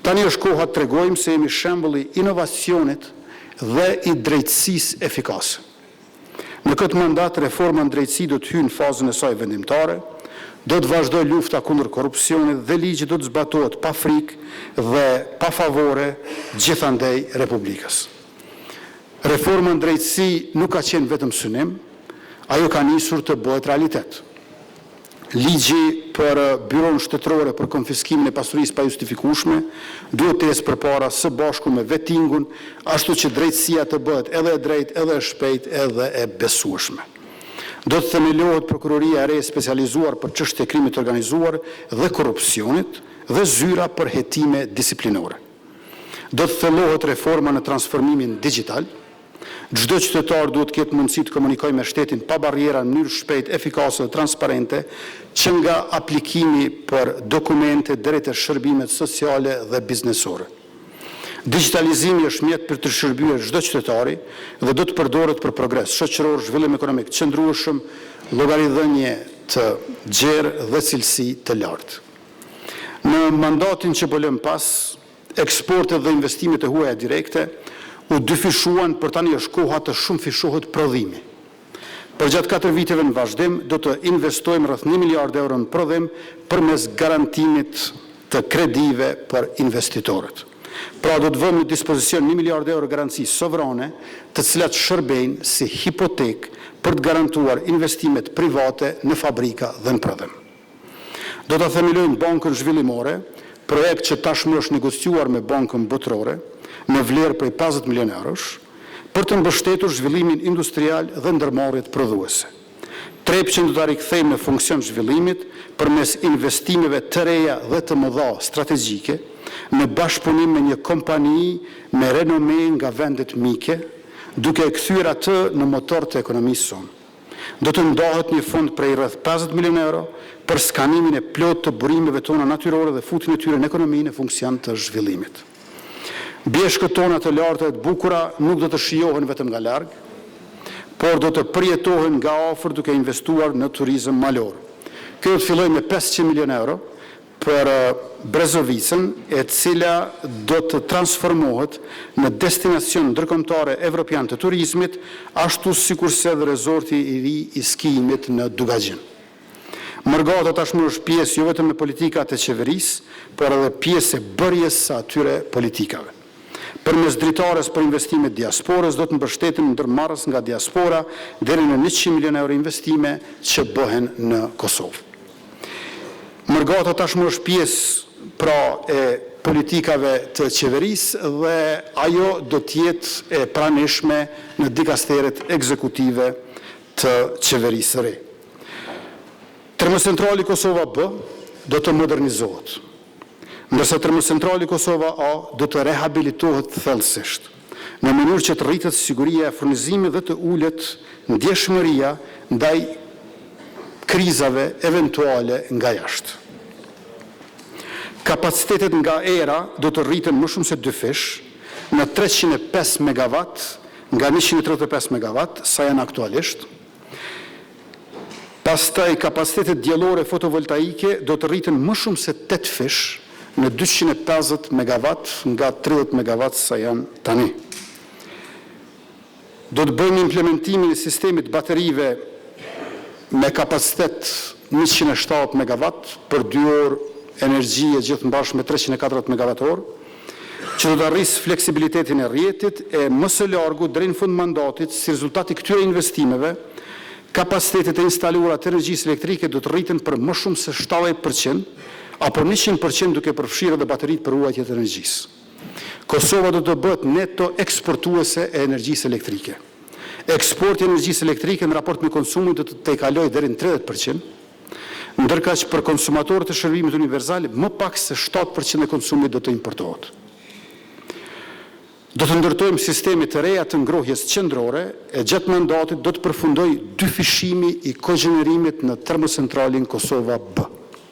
Tani është koha të tregojmë se jemi shembulli i inovacionit dhe i drejtësisë efikase. Në këtë mandat, reforma në drejtësi do të hyjë në fazën e saj vendimtare, do të vazhdoj lufta kundër korrupsionit dhe ligji do të zbatohet pa frikë dhe pa favore gjithandej Republikës. Reforma në drejtësi nuk ka qenë vetëm synim, ajo ka nisur të bëhet realitet. Ligji për Byron shtetërore për konfiskimin e pasurisë pa justifikueshme duhet të ecë përpara së bashku me vettingun, ashtu që drejtësia të bëhet edhe e drejtë, edhe e shpejtë, edhe e besueshme. Do të themelohet prokuroria e re specializuar për çështje e krimit të organizuar dhe korrupsionit dhe zyra për hetime disiplinore. Do të thellohet reforma në transformimin digjital. Çdo qytetar duhet të ketë mundësi të komunikojë me shtetin pa barriera në mënyrë shpejtë, efikase dhe transparente, që nga aplikimi për dokumente deri te shërbimet sociale dhe biznesore. Digitalizimi është mjet për të shërbyer çdo qytetari dhe do të përdoret për progres shoqëror, zhvillim ekonomik të qëndrueshëm, llogaridhënie të gjerë dhe cilësi të lartë. Në mandatin që po lëm pas, eksportet dhe investimet e huaja direkte u dyfishuan, për tani është koha të shumë fishohet prodhimi. Për gjatë 4 viteve në vazhdim, do të investojmë rreth 1 miliard euro në prodhim përmes garantimit të kredive për investitorët. Pra do të vëmë në dispozicion 1 miliard euro garanci sovrane, të cilat shërbejnë si hipotek për të garantuar investimet private në fabrika dhe në prodhim. Do të themelojmë bankën zhvillimore, projekt që tashmë është negociuar me bankën botërore, në vlerë prej 50 milion eurosh, për të mbështetur zhvillimin industrial dhe ndërmarrjet prodhuese. Trepçën do ta rikthejmë në funksion zhvillimit përmes investimeve të reja dhe të mëdha strategjike, në bashkëpunim me një kompani me renome nga vendet mike, duke e kthyer atë në motor të ekonomisë sonë. Do të ndahet një fond prej rreth 50 milion euro për skanimin e plot të burimeve tona natyrore dhe futjen e tyre në ekonominë në funksion të zhvillimit. Bjeshkët tona të larta e të bukura nuk do të shijohen vetëm nga larg, por do të përjetohen nga afër duke investuar në turizëm malor. Kjo do të fillojë me 500 milion euro për Brezovicën, e cila do të transformohet në destinacion ndërkombëtare evropian të turizmit, ashtu sikurse dhe rezorti i ri i skijimit në Dugagjin. Mërgata tashmë është pjesë jo vetëm e politikat e qeverisë, por edhe pjesë e bërjes së atyre politikave. Përmes dritares për investimet diasporës do të mbështetim ndërmarrës nga diaspora deri në 100 milion euro investime që bëhen në Kosovë. Mërgata tashmë është pjesë pra e politikave të qeverisë dhe ajo do të jetë e pranishme në dikasteret ekzekutive të qeverisë së re. Termocentrali Kosova B do të modernizohet, ndërsa termocentrali Kosova A do të rehabilitohet thellësisht, në mënyrë që të rritet siguria e furnizimit dhe të ulet ndjeshmëria ndaj krizave eventuale nga jashtë. Kapacitetet nga era do të rriten më shumë se 2 fish, në 305 MW nga 135 MW, sa janë aktualisht. Pastaj kapacitetet diellore fotovoltaike do të rriten më shumë se 8 fish, në 250 MW nga 30 MW sa janë tani. Do të bëjmë implementimin e sistemit baterive me kapacitet 107 MW për 2 orë energji e gjithë mbashkë me 340 MWh, që do të arrisë fleksibilitetin e rrjetit e më së largu deri në fund mandatit, si rezultati këtyre investimeve, kapacitetet e instaluara të energjisë elektrike do të rriten për më shumë se 70%, apo 100% duke përfshirë edhe bateritë për ruajtje të energjisë. Kosova do të bëhet neto eksportuese e energjisë elektrike. Eksporti i energjisë elektrike në raport me konsumin do të tejkalojë deri në 30%, ndërkaq për konsumatorët e shërbimit universal më pak se 7% e konsumit do të importohet. Do të ndërtojmë sisteme të reja të ngrohjes qendrore e gjatë mandatit do të përfundoj dyfishimi i kogjenerimit në termocentralin Kosova B.